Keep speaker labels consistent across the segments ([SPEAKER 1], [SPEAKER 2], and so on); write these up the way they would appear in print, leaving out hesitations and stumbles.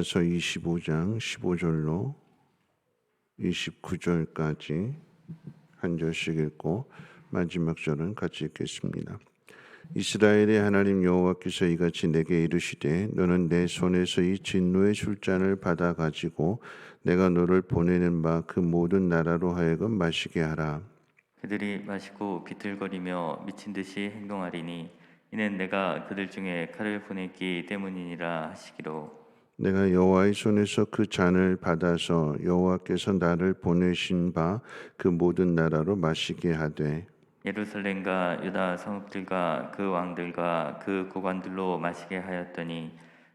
[SPEAKER 1] 예레미야서 25장 15절로 29절까지 한 절씩 읽고 마지막 절은 같이 읽겠습니다. 이스라엘의 하나님 여호와께서 이같이 내게 이르시되 너는 내 손에서 이 진노의 술잔을 받아 가지고 내가 너를 보내는 바 그 모든 나라로 하여금 마시게 하라.
[SPEAKER 2] 그들이 마시고 비틀거리며 미친 듯이 행동하리니 이는 내가 그들 중에 칼을 보냈기 때문이니라 하시기로.
[SPEAKER 1] 내가 여호와의 손에서 그 잔을 받아서 여호와께서 나를 보내신 바 그 모든 나라로 마시게 하되
[SPEAKER 2] 예루살렘과 유다 성읍들과 그 왕들과 그 고관들로 마시게 하였더니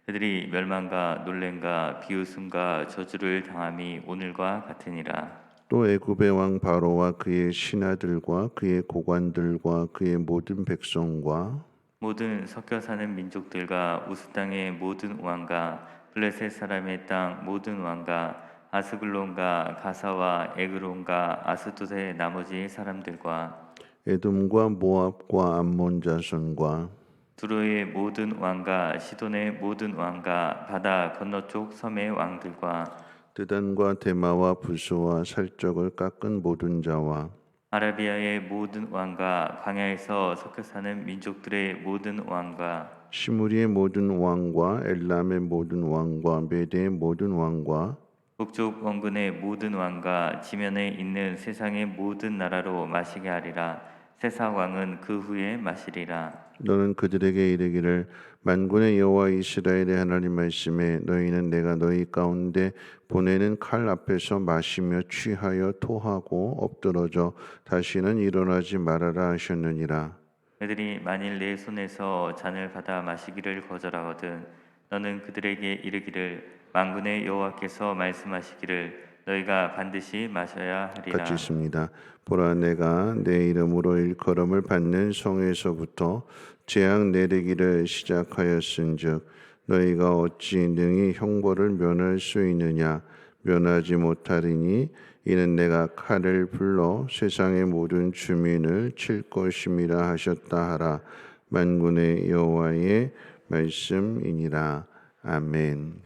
[SPEAKER 2] 그들이 멸망과 놀램과 비웃음과 저주를 당함이 오늘과 같으니라.
[SPEAKER 1] 또 애굽의 왕 바로와 그의 신하들과 그의 고관들과 그의 모든 백성과
[SPEAKER 2] 모든 섞여 사는 민족들과 우스 땅의 모든 왕과 블레셋 사람의 땅 모든 왕과 아스글론과 가사와 에그론과 아스돗의 나머지 사람들과
[SPEAKER 1] 에돔과 모압과 암몬 자손과
[SPEAKER 2] 두로의 모든 왕과 시돈의 모든 왕과 바다 건너쪽 섬의 왕들과
[SPEAKER 1] 드단과 데마와 부스와 살적을 깎은 모든 자와
[SPEAKER 2] 아라비아의 모든 왕과 광야에서 섞여 사는 민족들의 모든 왕과
[SPEAKER 1] 시무리의 모든 왕과 엘람의 모든 왕과 메대의 모든 왕과
[SPEAKER 2] 북쪽 원군의 모든 왕과 지면에 있는 세상의 모든 나라로 마시게 하리라. 세사 왕은 그 후에 마시리라.
[SPEAKER 1] 너는 그들에게 이르기를 만군의 여호와 이스라엘의 하나님 말씀에 너희는 내가 너희 가운데 보내는 칼 앞에서 마시며 취하여 토하고 엎드러져 다시는 일어나지 말아라 하셨느니라.
[SPEAKER 2] 그들이 만일 내 손에서 잔을 받아 마시기를 거절하거든 너는 그들에게 이르기를 만군의 여호와께서 말씀하시기를 너희가 반드시 마셔야
[SPEAKER 1] 같이
[SPEAKER 2] 하리라.
[SPEAKER 1] 있습니다. 보라 내가 내 이름으로 일컬음을 받는 성에서부터 재앙 내리기를 시작하였은즉 너희가 어찌 능히 형벌을 면할 수 있느냐 면하지 못하리니 이는 내가 칼을 불러 세상의 모든 주민을 칠 것임이라 하셨다 하라. 만군의 여호와의 말씀이니라. 아멘.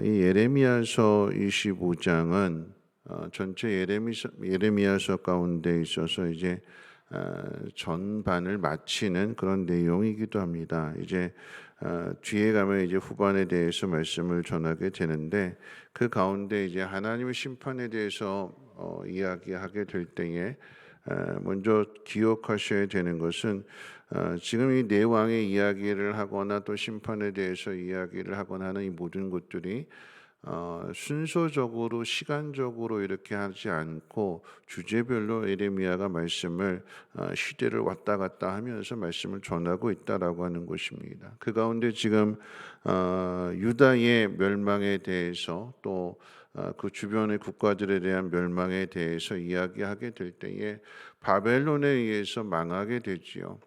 [SPEAKER 1] 이 예레미야서 25장은 전체 예레미야서 가운데 있어서 이제 전반을 마치는 그런 내용이기도 합니다. 이제 뒤에 가면 이제 후반에 대해서 말씀을 전하게 되는데 그 가운데 이제 하나님의 심판에 대해서 이야기하게 될 때에 먼저 기억하셔야 되는 것은 지금 이 네 왕의 이야기를 하거나 또 심판에 대해서 이야기를 하거나 하는 이 모든 것들이 순서적으로 시간적으로 이렇게 하지 않고 주제별로 예레미야가 말씀을 시대를 왔다 갔다 하면서 말씀을 전하고 있다라고 하는 것입니다. 그 가운데 지금 유다의 멸망에 대해서 또 그 주변의 국가들에 대한 멸망에 대해서 이야기하게 될 때에 바벨론에 의해서 망하게 되지요.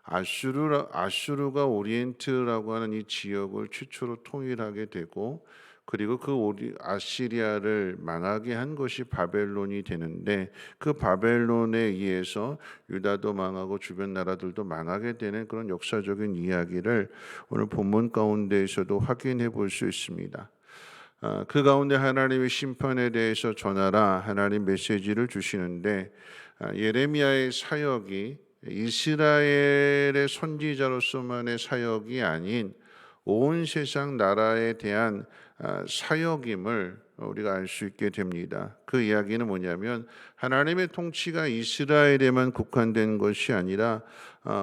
[SPEAKER 1] 아수르가 오리엔트라고 하는 이 지역을 최초로 통일하게 되고 그리고 그 아시리아를 망하게 한 것이 바벨론이 되는데 그 바벨론에 의해서 유다도 망하고 주변 나라들도 망하게 되는 그런 역사적인 이야기를 오늘 본문 가운데에서도 확인해 볼 수 있습니다. 그 가운데 하나님의 심판에 대해서 전하라 하나님 메시지를 주시는데 예레미야의 사역이 이스라엘의 선지자로서만의 사역이 아닌 온 세상 나라에 대한 사역임을 우리가 알 수 있게 됩니다. 그 이야기는 뭐냐면 하나님의 통치가 이스라엘에만 국한된 것이 아니라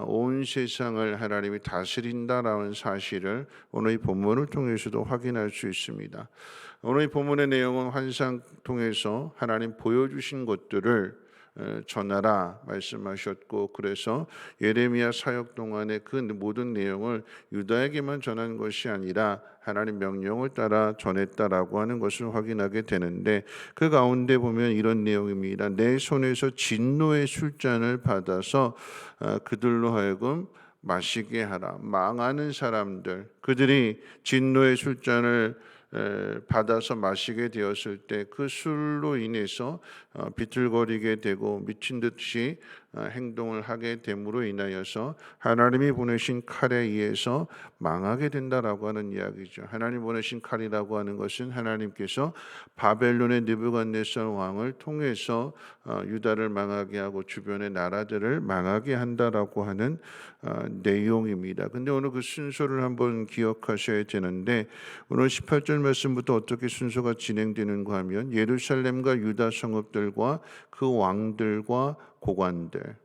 [SPEAKER 1] 온 세상을 하나님이 다스린다라는 사실을 오늘 이 본문을 통해서도 확인할 수 있습니다. 오늘 이 본문의 내용은 환상 통해서 하나님 보여주신 것들을 전하라 말씀하셨고 그래서 예레미야 사역 동안에 그 모든 내용을 유다에게만 전한 것이 아니라 하나님 명령을 따라 전했다라고 하는 것을 확인하게 되는데 그 가운데 보면 이런 내용입니다. 내 손에서 진노의 술잔을 받아서 그들로 하여금 마시게 하라. 망하는 사람들 그들이 진노의 술잔을 받아서 마시게 되었을 때 그 술로 인해서 비틀거리게 되고 미친 듯이 행동을 하게 됨으로 인하여서 하나님이 보내신 칼에 의해서 망하게 된다라고 하는 이야기죠. 하나님 보내신 칼이라고 하는 것은 하나님께서 바벨론의 느부갓네살 왕을 통해서 유다를 망하게 하고 주변의 나라들을 망하게 한다라고 하는 내용입니다. 근데 오늘 그 순서를 한번 기억하셔야 되는데 오늘 18절 말씀부터 어떻게 순서가 진행되는가 하면 예루살렘과 유다 성읍들과 그 왕들과 고관들,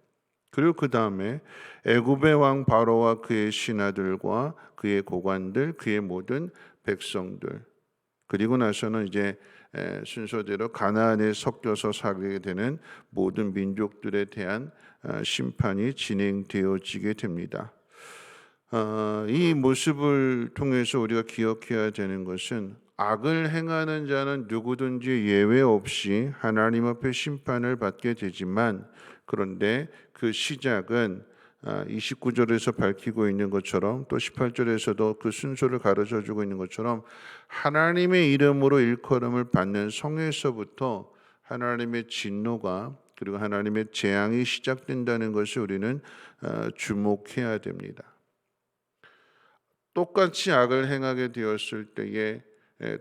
[SPEAKER 1] 그리고 그 다음에 애굽의 왕 바로와 그의 신하들과 그의 고관들, 그의 모든 백성들, 그리고 나서는 이제 순서대로 가나안에 섞여서 살게 되는 모든 민족들에 대한 심판이 진행되어지게 됩니다. 이 모습을 통해서 우리가 기억해야 되는 것은 악을 행하는 자는 누구든지 예외 없이 하나님 앞에 심판을 받게 되지만, 그런데 그 시작은 29절에서 밝히고 있는 것처럼 또 18절에서도 그 순서를 가르쳐 주고 있는 것처럼 하나님의 이름으로 일컬음을 받는 성에서부터 하나님의 진노가 그리고 하나님의 재앙이 시작된다는 것을 우리는 주목해야 됩니다. 똑같이 악을 행하게 되었을 때에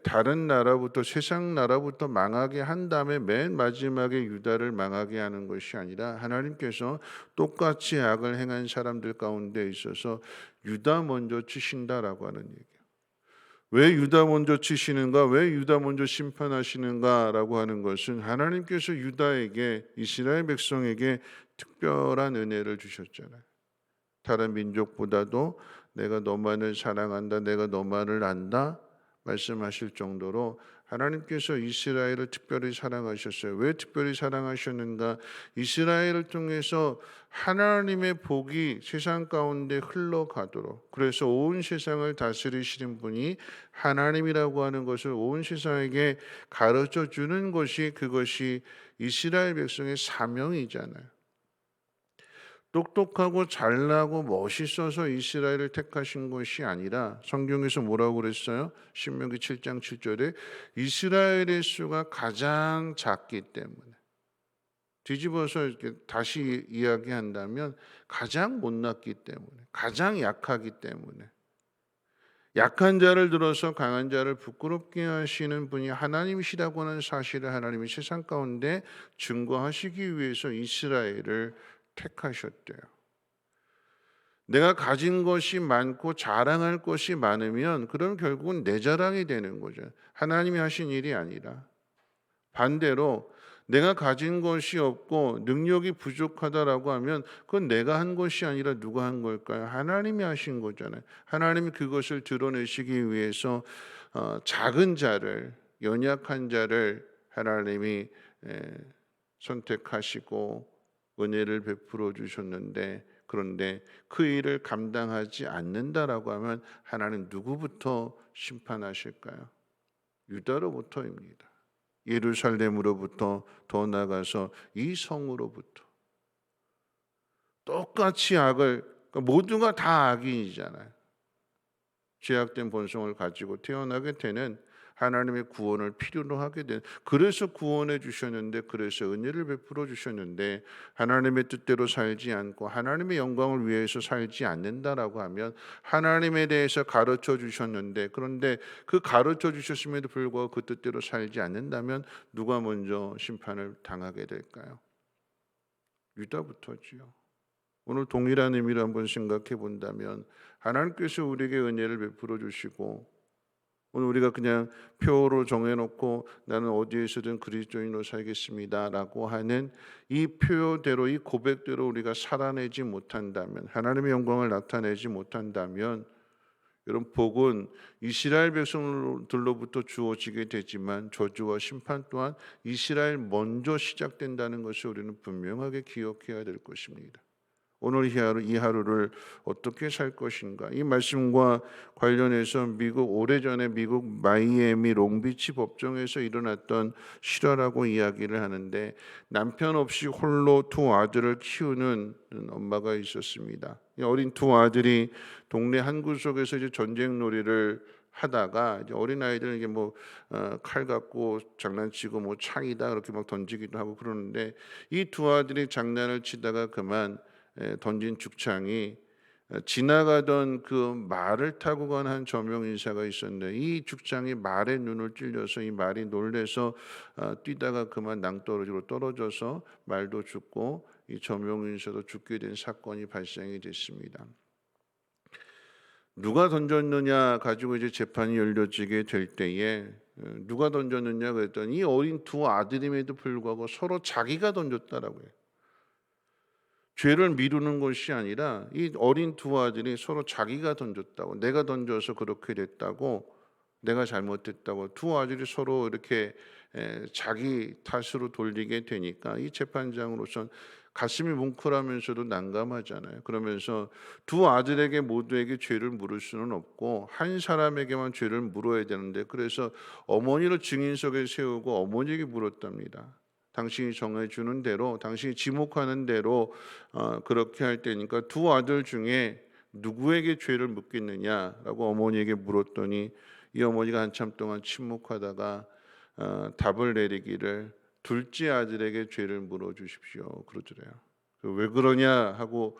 [SPEAKER 1] 다른 나라부터 세상 나라부터 망하게 한 다음에 맨 마지막에 유다를 망하게 하는 것이 아니라 하나님께서 똑같이 악을 행한 사람들 가운데 있어서 유다 먼저 치신다라고 하는 얘기예요. 왜 유다 먼저 치시는가? 왜 유다 먼저 심판하시는가라고 하는 것은 하나님께서 유다에게, 이스라엘 백성에게 특별한 은혜를 주셨잖아요. 다른 민족보다도 내가 너만을 사랑한다, 내가 너만을 안다 말씀하실 정도로 하나님께서 이스라엘을 특별히 사랑하셨어요. 왜 특별히 사랑하셨는가? 이스라엘을 통해서 하나님의 복이 세상 가운데 흘러가도록, 그래서 온 세상을 다스리시는 분이 하나님이라고 하는 것을 온 세상에게 가르쳐 주는 것이, 그것이 이스라엘 백성의 사명이잖아요. 똑똑하고 잘나고 멋있어서 이스라엘을 택하신 것이 아니라 성경에서 뭐라고 그랬어요? 신명기 7장 7절에 이스라엘의 수가 가장 작기 때문에, 뒤집어서 이렇게 다시 이야기한다면 가장 못났기 때문에, 가장 약하기 때문에, 약한 자를 들어서 강한 자를 부끄럽게 하시는 분이 하나님이시라고 하는 사실을 하나님이 세상 가운데 증거하시기 위해서 이스라엘을 택하셨대요. 내가 가진 것이 많고 자랑할 것이 많으면 그럼 결국은 내 자랑이 되는 거죠. 하나님이 하신 일이 아니라 반대로 내가 가진 것이 없고 능력이 부족하다라고 하면 그건 내가 한 것이 아니라 누가 한 걸까요? 하나님이 하신 거잖아요. 하나님이 그것을 드러내시기 위해서 작은 자를, 연약한 자를 하나님이 선택하시고 은혜를 베풀어 주셨는데, 그런데 그 일을 감당하지 않는다라고 하면 하나님 누구부터 심판하실까요? 유다로부터입니다. 예루살렘으로부터, 더 나아가서 이 성으로부터. 똑같이 악을, 그러니까 모두가 다 악인이잖아요. 죄악된 본성을 가지고 태어나게 되는 하나님의 구원을 필요로 하게 된, 그래서 구원해 주셨는데, 그래서 은혜를 베풀어 주셨는데 하나님의 뜻대로 살지 않고 하나님의 영광을 위해서 살지 않는다라고 하면 하나님에 대해서 가르쳐 주셨는데, 그런데 그 가르쳐 주셨음에도 불구하고 그 뜻대로 살지 않는다면 누가 먼저 심판을 당하게 될까요? 유다부터지요. 오늘 동일한 의미로 한번 생각해 본다면 하나님께서 우리에게 은혜를 베풀어 주시고 오늘 우리가 그냥 표로 정해놓고 나는 어디에서든 그리스도인으로 살겠습니다라고 하는 이 표대로, 이 고백대로 우리가 살아내지 못한다면, 하나님의 영광을 나타내지 못한다면, 여러분 복은 이스라엘 백성들로부터 주어지게 되지만 저주와 심판 또한 이스라엘 먼저 시작된다는 것을 우리는 분명하게 기억해야 될 것입니다. 오늘 이 하루를 어떻게 살 것인가? 이 말씀과 관련해서 오래전에 미국 마이애미 롱비치 법정에서 일어났던 실화라고 이야기를 하는데, 남편 없이 홀로 두 아들을 키우는 엄마가 있었습니다. 어린 두 아들이 동네 한 구석에서 이제 전쟁 놀이를 하다가 이제 어린 아이들은 이게 뭐 칼 갖고 장난치고 뭐 창이다 그렇게 막 던지기도 하고 그러는데 이 두 아들이 장난을 치다가 그만 던진 죽창이 지나가던 그 말을 타고 간 한 저명 인사가 있었는데 이 죽창이 말의 눈을 찔려서 이 말이 놀래서 뛰다가 그만 낭떠러지로 떨어져서 말도 죽고 이 저명 인사도 죽게 된 사건이 발생이 됐습니다. 누가 던졌느냐 가지고 이제 재판이 열려지게 될 때에 누가 던졌느냐 그랬더니 이 어린 두 아들임에도 불구하고 서로 자기가 던졌다라고 해요. 죄를 미루는 것이 아니라 이 어린 두 아들이 서로 자기가 던졌다고, 내가 던져서 그렇게 됐다고, 내가 잘못했다고 두 아들이 서로 이렇게 자기 탓으로 돌리게 되니까 이 재판장으로선 가슴이 뭉클하면서도 난감하잖아요. 그러면서 두 아들에게 모두에게 죄를 물을 수는 없고 한 사람에게만 죄를 물어야 되는데 그래서 어머니를 증인석에 세우고 어머니에게 물었답니다. 당신이 정해주는 대로, 당신이 지목하는 대로 그렇게 할 때니까 두 아들 중에 누구에게 죄를 묻겠느냐라고 어머니에게 물었더니 이 어머니가 한참 동안 침묵하다가 답을 내리기를 둘째 아들에게 죄를 물어주십시오 그러더래요. 왜 그러냐 하고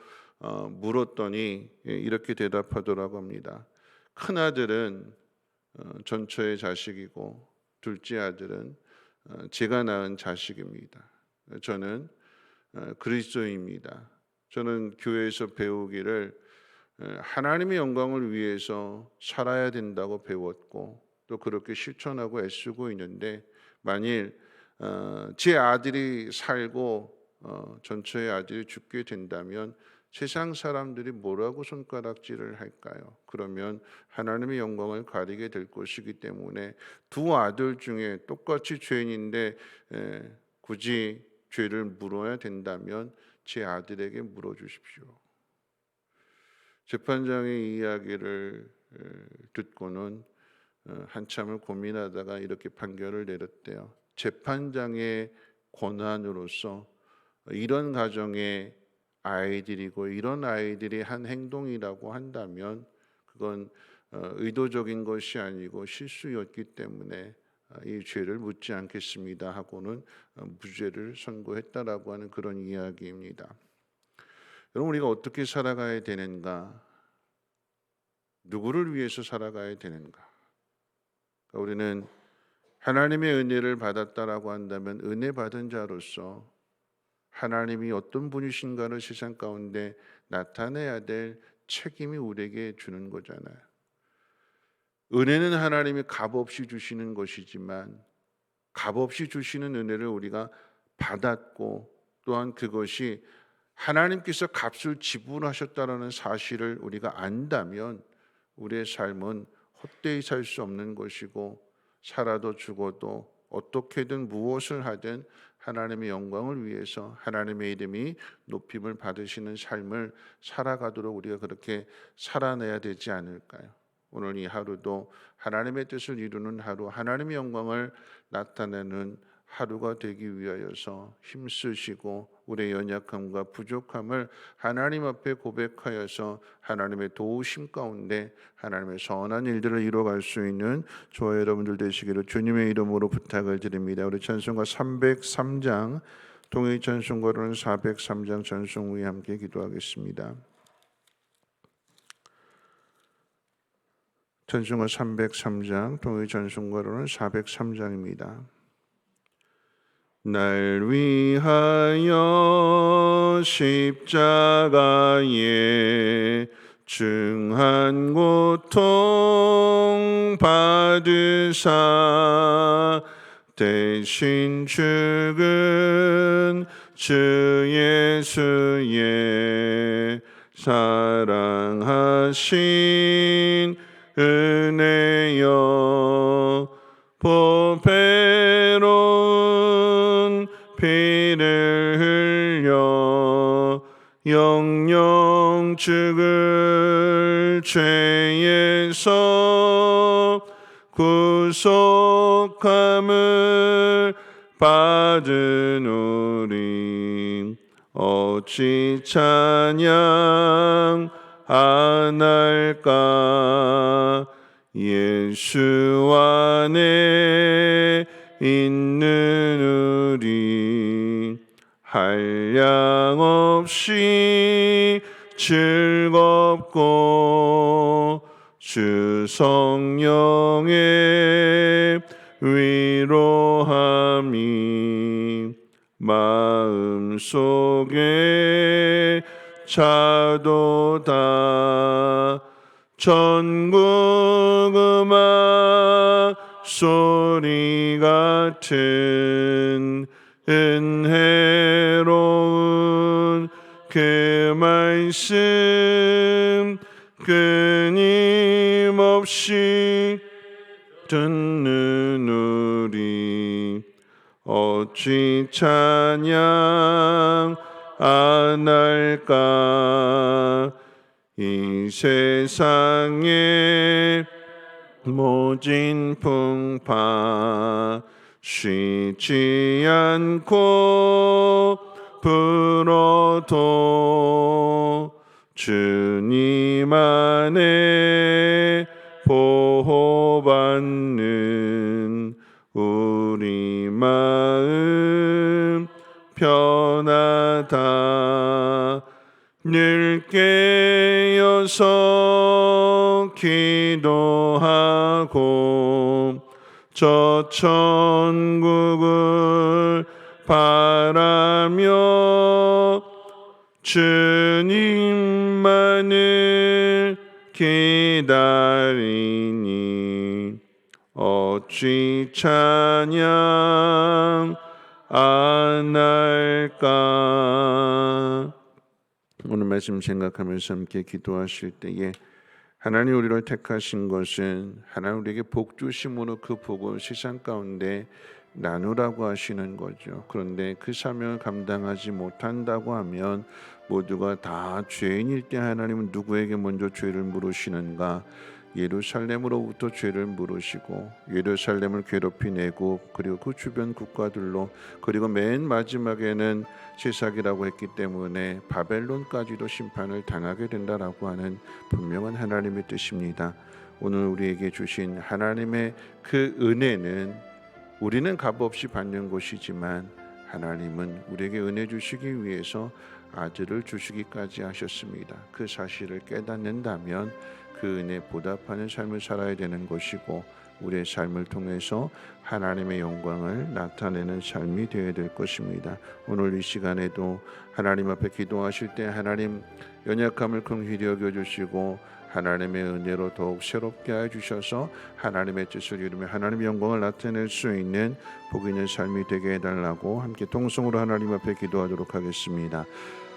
[SPEAKER 1] 물었더니 이렇게 대답하더라고 합니다. 큰 아들은 전처의 자식이고 둘째 아들은 제가 낳은 자식입니다. 저는 그리스도입니다. 저는 교회에서 배우기를 하나님의 영광을 위해서 살아야 된다고 배웠고 또 그렇게 실천하고 애쓰고 있는데 만일 제 아들이 살고 전처의 아들이 죽게 된다면 세상 사람들이 뭐라고 손가락질을 할까요? 그러면 하나님의 영광을 가리게 될 것이기 때문에 두 아들 중에 똑같이 죄인인데 굳이 죄를 물어야 된다면 제 아들에게 물어주십시오. 재판장의 이야기를 듣고는 한참을 고민하다가 이렇게 판결을 내렸대요. 재판장의 권한으로서 이런 가정의 아이들이고 이런 아이들이 한 행동이라고 한다면 그건 의도적인 것이 아니고 실수였기 때문에 이 죄를 묻지 않겠습니다 하고는 무죄를 선고했다라고 하는 그런 이야기입니다. 여러분 우리가 어떻게 살아가야 되는가? 누구를 위해서 살아가야 되는가? 우리는 하나님의 은혜를 받았다라고 한다면 은혜 받은 자로서 하나님이 어떤 분이신가를 세상 가운데 나타내야 될 책임이 우리에게 주는 거잖아요. 은혜는 하나님이 값없이 주시는 것이지만 값없이 주시는 은혜를 우리가 받았고 또한 그것이 하나님께서 값을 지불하셨다라는 사실을 우리가 안다면 우리의 삶은 헛되이 살 수 없는 것이고 살아도 죽어도 어떻게든 무엇을 하든 하나님의 영광을 위해서 하나님의 이름이 높임을 받으시는 삶을 살아가도록 우리가 그렇게 살아내야 되지 않을까요? 오늘 이 하루도 하나님의 뜻을 이루는 하루, 하나님의 영광을 나타내는 하루가 되기 위하여서 힘쓰시고 우리의 연약함과 부족함을 하나님 앞에 고백하여서 하나님의 도우심 가운데 하나님의 선한 일들을 이루어갈 수 있는 저와 여러분들 되시기를 주님의 이름으로 부탁을 드립니다. 우리 찬송가 303장 동의 찬송가로는 403장 찬송 후에 함께 기도하겠습니다. 찬송가 303장 동의 찬송가로는 403장입니다. 날 위하여 십자가에 중한 고통 받으사 대신 죽은 주 예수의 사랑하신 은혜여 보배로운 피를 흘려 영영 죽을 죄에서 구속함을 받은 우리 어찌 찬양 안 할까? 예수 안에 있는 우리 한량없이 즐겁고 주 성령의 위로함이 마음속에 차도다. 전국 음악 소리 같은 은혜로운 그 말씀 끊임없이 듣는 우리 어찌 찬양 안 할까. 이 세상에 모진 풍파 쉬지 않고 불어도 주님 안에 보호받는 우리 마음 편하다. 늘 깨어서 기도하고 저 천국을 바라며 주님만을 기다리니 어찌 찬양 안 할까. 오늘 말씀 생각하면서 함께 기도하실 때에 하나님 우리를 택하신 것은 하나님 우리에게 복 주심으로 그 복을 세상 가운데 나누라고 하시는 거죠. 그런데 그 사명을 감당하지 못한다고 하면 모두가 다 죄인일 때 하나님은 누구에게 먼저 죄를 물으시는가? 예루살렘으로부터 죄를 물으시고 예루살렘을 괴롭히 내고 그리고 그 주변 국가들로 그리고 맨 마지막에는 세삭이라고 했기 때문에 바벨론까지도 심판을 당하게 된다라고 하는 분명한 하나님의 뜻입니다. 오늘 우리에게 주신 하나님의 그 은혜는 우리는 값없이 받는 것이지만 하나님은 우리에게 은혜 주시기 위해서 아들을 주시기까지 하셨습니다. 그 사실을 깨닫는다면 그 은혜 보답하는 삶을 살아야 되는 것이고 우리의 삶을 통해서 하나님의 영광을 나타내는 삶이 되어야 될 것입니다. 오늘 이 시간에도 하나님 앞에 기도하실 때 하나님 연약함을 긍휼히 여겨주시고 하나님의 은혜로 더욱 새롭게 해주셔서 하나님의 뜻을 이루며 하나님의 영광을 나타낼 수 있는 복 있는 삶이 되게 해달라고 함께 통성으로 하나님 앞에 기도하도록 하겠습니다.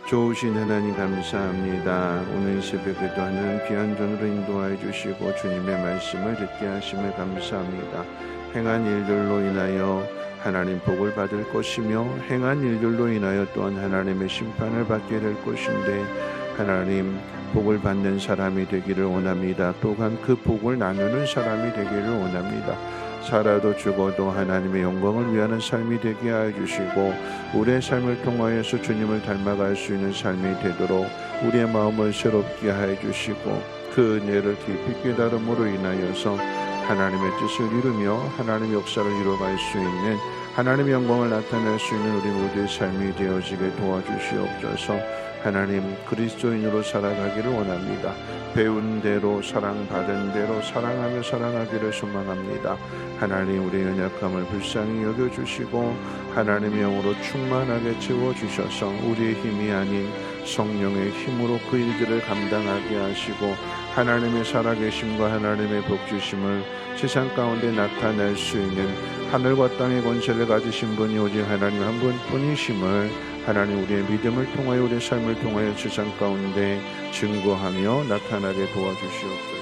[SPEAKER 1] 좋으신 하나님 감사합니다. 오늘 이 새벽에도 하나님 귀한 전으로 인도하여 주시고 주님의 말씀을 듣게 하심을 감사합니다. 행한 일들로 인하여 하나님 복을 받을 것이며 행한 일들로 인하여 또한 하나님의 심판을 받게 될 것인데 하나님 복을 받는 사람이 되기를 원합니다. 또한 그 복을 나누는 사람이 되기를 원합니다. 살아도 죽어도 하나님의 영광을 위하는 삶이 되게 하여 주시고 우리의 삶을 통하여서 주님을 닮아갈 수 있는 삶이 되도록 우리의 마음을 새롭게 하여 주시고 그 은혜를 깊이 깨달음으로 인하여서 하나님의 뜻을 이루며 하나님의 역사를 이루어갈 수 있는 하나님의 영광을 나타낼 수 있는 우리 모두의 삶이 되어지게 도와주시옵소서. 하나님 그리스도인으로 살아가기를 원합니다. 배운 대로 사랑받은 대로 사랑하며 살아가기를 소망합니다. 하나님 우리의 연약함을 불쌍히 여겨주시고 하나님의 영으로 충만하게 채워주셔서 우리의 힘이 아닌 성령의 힘으로 그 일들을 감당하게 하시고 하나님의 살아계심과 하나님의 복주심을 세상 가운데 나타낼 수 있는 하늘과 땅의 권세를 가지신 분이 오직 하나님 한 분뿐이심을 하나님 우리의 믿음을 통하여 우리의 삶을 통하여 세상 가운데 증거하며 나타나게 도와주시옵소서.